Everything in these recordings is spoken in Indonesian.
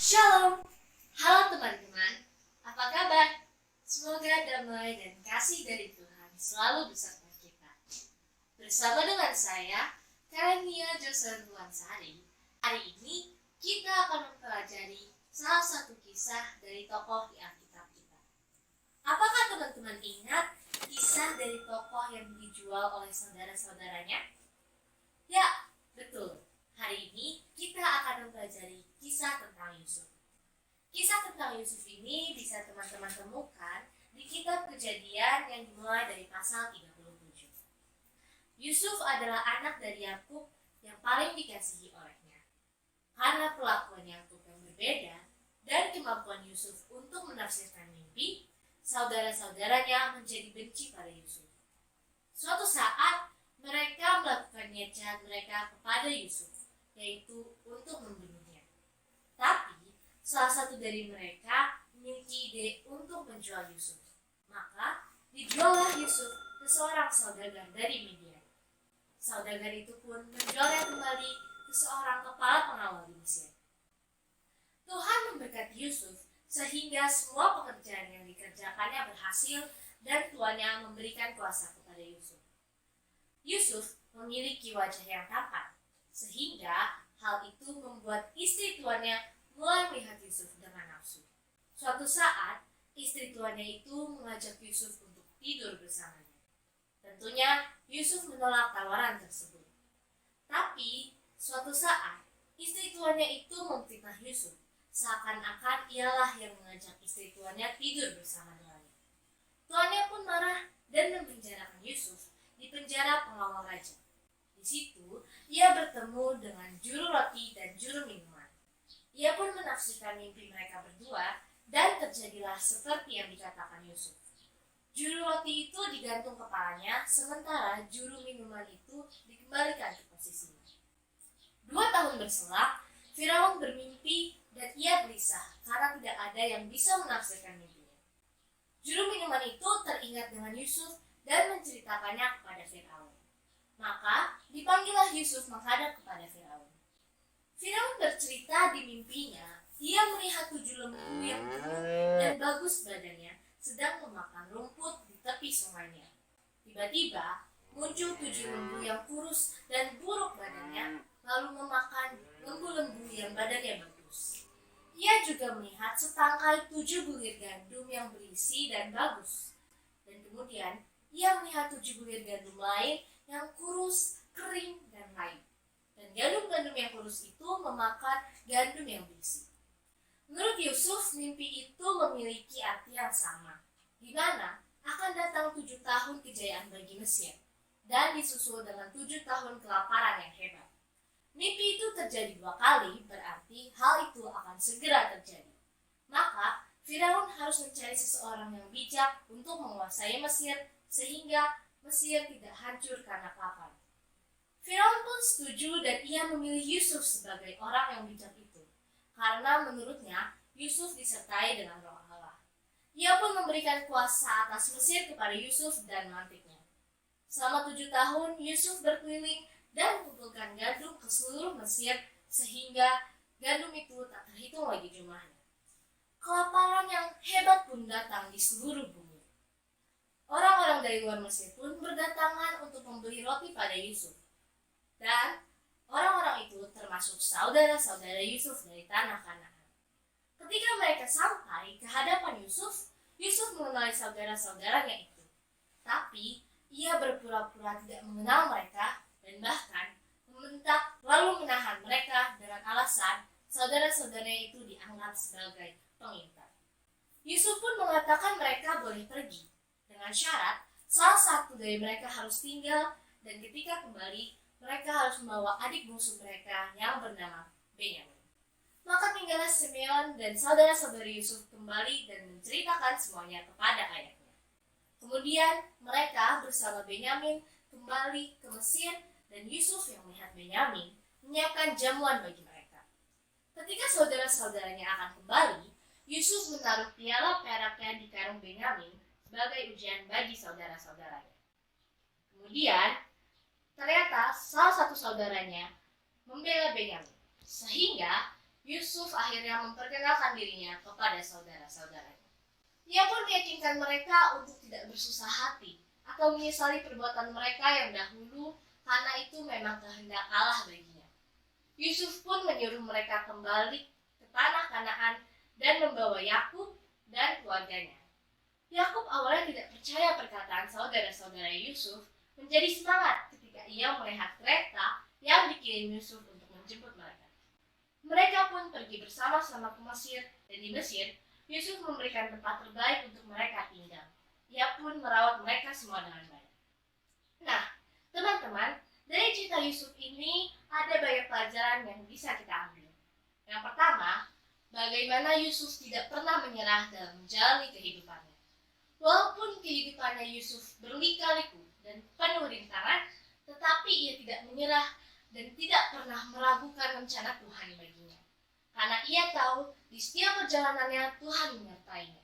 Shalom, halo teman-teman, apa kabar? Semoga damai dan kasih dari Tuhan selalu beserta kita. Bersama dengan saya, Karenia Jocelyn Sari, hari ini kita akan mempelajari salah satu kisah dari tokoh di Alkitab kita. Apakah teman-teman ingat kisah dari tokoh yang dijual oleh saudara-saudaranya? Ya, betul. Hari ini kita akan mempelajari kisah tentang Yusuf. Kisah tentang Yusuf ini bisa teman-teman temukan di kitab Kejadian yang dimulai dari pasal 37. Yusuf adalah anak dari Yakub yang paling dikasihi olehnya. Karena perlakuan Yakub yang berbeda dan kemampuan Yusuf untuk menafsirkan mimpi, saudara-saudaranya menjadi benci pada Yusuf. Suatu saat mereka melakukan niat jahat mereka kepada Yusuf, yaitu untuk membunuhnya. Tapi salah satu dari mereka memiliki ide untuk menjual Yusuf. Maka dijuallah Yusuf ke seorang saudagar dari Midian. Saudagar itu pun menjualnya kembali ke seorang kepala pengawal di Mesir. Tuhan memberkati Yusuf sehingga semua pekerjaan yang dikerjakannya berhasil dan tuannya memberikan kuasa kepada Yusuf. Yusuf memiliki wajah yang tampan, sehingga hal itu membuat istri tuannya mulai melihat Yusuf dengan nafsu. Suatu saat, istri tuannya itu mengajak Yusuf untuk tidur bersamanya. Tentunya Yusuf menolak tawaran tersebut. Tapi, suatu saat, istri tuannya itu memfitnah Yusuf, seakan-akan ialah yang mengajak istri tuannya tidur bersama dengannya. Tuannya pun marah dan memenjarakan Yusuf di penjara pengawal raja. Di situ, ia bertemu dengan juru roti dan juru minuman. Ia pun menafsirkan mimpi mereka berdua, dan terjadilah seperti yang dikatakan Yusuf. Juru roti itu digantung kepalanya, sementara juru minuman itu dikembalikan ke posisinya. 2 tahun berselang, Firaun bermimpi dan ia gelisah karena tidak ada yang bisa menafsirkan mimpinya. Juru minuman itu teringat dengan Yusuf dan menceritakannya kepada Firaun. Maka dipanggillah Yusuf menghadap kepada Firaun. Firaun bercerita di mimpinya, ia melihat 7 lembu yang tumbuh dan bagus badannya sedang memakan rumput di tepi sungainya. Tiba-tiba muncul 7 lembu yang kurus dan buruk badannya, lalu memakan lembu-lembu yang badannya bagus. Ia juga melihat setangkai 7 bulir gandum yang berisi dan bagus. Dan kemudian ia melihat 7 bulir gandum lain yang kurus, kering, dan lain. Dan gandum-gandum yang kurus itu memakan gandum yang berisi. Menurut Yusuf, mimpi itu memiliki arti yang sama, di mana akan datang 7 tahun kejayaan bagi Mesir, dan disusul dengan 7 tahun kelaparan yang hebat. Mimpi itu terjadi 2 kali, berarti hal itu akan segera terjadi. Maka, Firaun harus mencari seseorang yang bijak untuk menguasai Mesir, sehingga Mesir tidak hancur karena kelaparan. Firaun pun setuju dan ia memilih Yusuf sebagai orang yang bijak itu, karena menurutnya Yusuf disertai dengan roh Allah. Ia pun memberikan kuasa atas Mesir kepada Yusuf dan mantiknya. Selama 7 tahun Yusuf berkeliling dan mengumpulkan gandum ke seluruh Mesir sehingga gandum itu tak terhitung lagi jumlahnya. Kelaparan yang hebat pun datang di seluruh bumi. Orang-orang dari luar Mesir pun berdatangan untuk membeli roti pada Yusuf. Dan orang-orang itu termasuk saudara-saudara Yusuf dari tanah Kanaan. Ketika mereka sampai ke hadapan Yusuf, Yusuf mengenali saudara-saudaranya itu. Tapi ia berpura-pura tidak mengenal mereka dan bahkan membentak lalu menahan mereka dengan alasan saudara-saudaranya itu dianggap sebagai pengintar. Yusuf pun mengatakan mereka boleh pergi, dengan syarat salah satu dari mereka harus tinggal dan ketika kembali mereka harus membawa adik bungsu mereka yang bernama Benyamin. Maka tinggallah Simeon dan saudara-saudari Yusuf kembali dan menceritakan semuanya kepada ayahnya. Kemudian mereka bersama Benyamin kembali ke Mesir dan Yusuf yang melihat Benyamin menyiapkan jamuan bagi mereka. Ketika saudara-saudaranya akan kembali, Yusuf menaruh piala peraknya di karung Benyamin sebagai ujian bagi saudara-saudaranya. Kemudian, ternyata salah satu saudaranya membela Benyamin, sehingga Yusuf akhirnya memperkenalkan dirinya kepada saudara-saudaranya. Ia pun meyakinkan mereka untuk tidak bersusah hati atau menyesali perbuatan mereka yang dahulu, karena itu memang kehendak Allah baginya. Yusuf pun menyuruh mereka kembali ke tanah Kanaan dan membawa Yakub dan keluarganya. Yakub awalnya tidak percaya perkataan saudara-saudara Yusuf, menjadi semangat ketika ia melihat kereta yang dikirim Yusuf untuk menjemput mereka. Mereka pun pergi bersama-sama ke Mesir, dan di Mesir, Yusuf memberikan tempat terbaik untuk mereka tinggal. Ia pun merawat mereka semua dengan baik. Nah, teman-teman, dari cerita Yusuf ini ada banyak pelajaran yang bisa kita ambil. Yang pertama, bagaimana Yusuf tidak pernah menyerah dalam menjalani kehidupannya. Walaupun kehidupannya Yusuf berlika-liku dan penuh rintangan, tetapi ia tidak menyerah dan tidak pernah meragukan rencana Tuhan baginya. Karena ia tahu di setiap perjalanannya Tuhan menyertainya.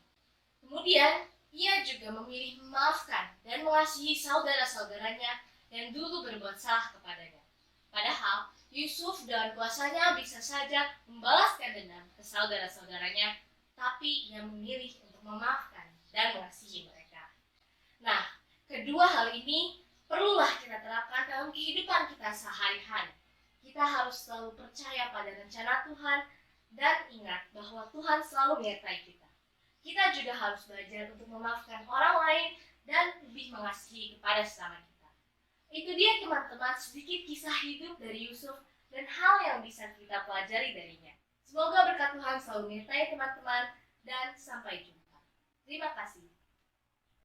Kemudian, ia juga memilih memaafkan dan mengasihi saudara-saudaranya yang dulu berbuat salah kepadanya. Padahal, Yusuf dengan kuasanya bisa saja membalaskan dendam ke saudara-saudaranya, tapi ia memilih untuk memaafkan dan mengasihi mereka. Nah, kedua hal ini perlulah kita terapkan dalam kehidupan kita sehari-hari. Kita harus selalu percaya pada rencana Tuhan dan ingat bahwa Tuhan selalu menyertai kita. Kita juga harus belajar untuk memaafkan orang lain dan lebih mengasihi kepada sesama kita. Itu dia teman-teman sedikit kisah hidup dari Yusuf dan hal yang bisa kita pelajari darinya. Semoga berkat Tuhan selalu menyertai teman-teman dan sampai jumpa. Terima kasih.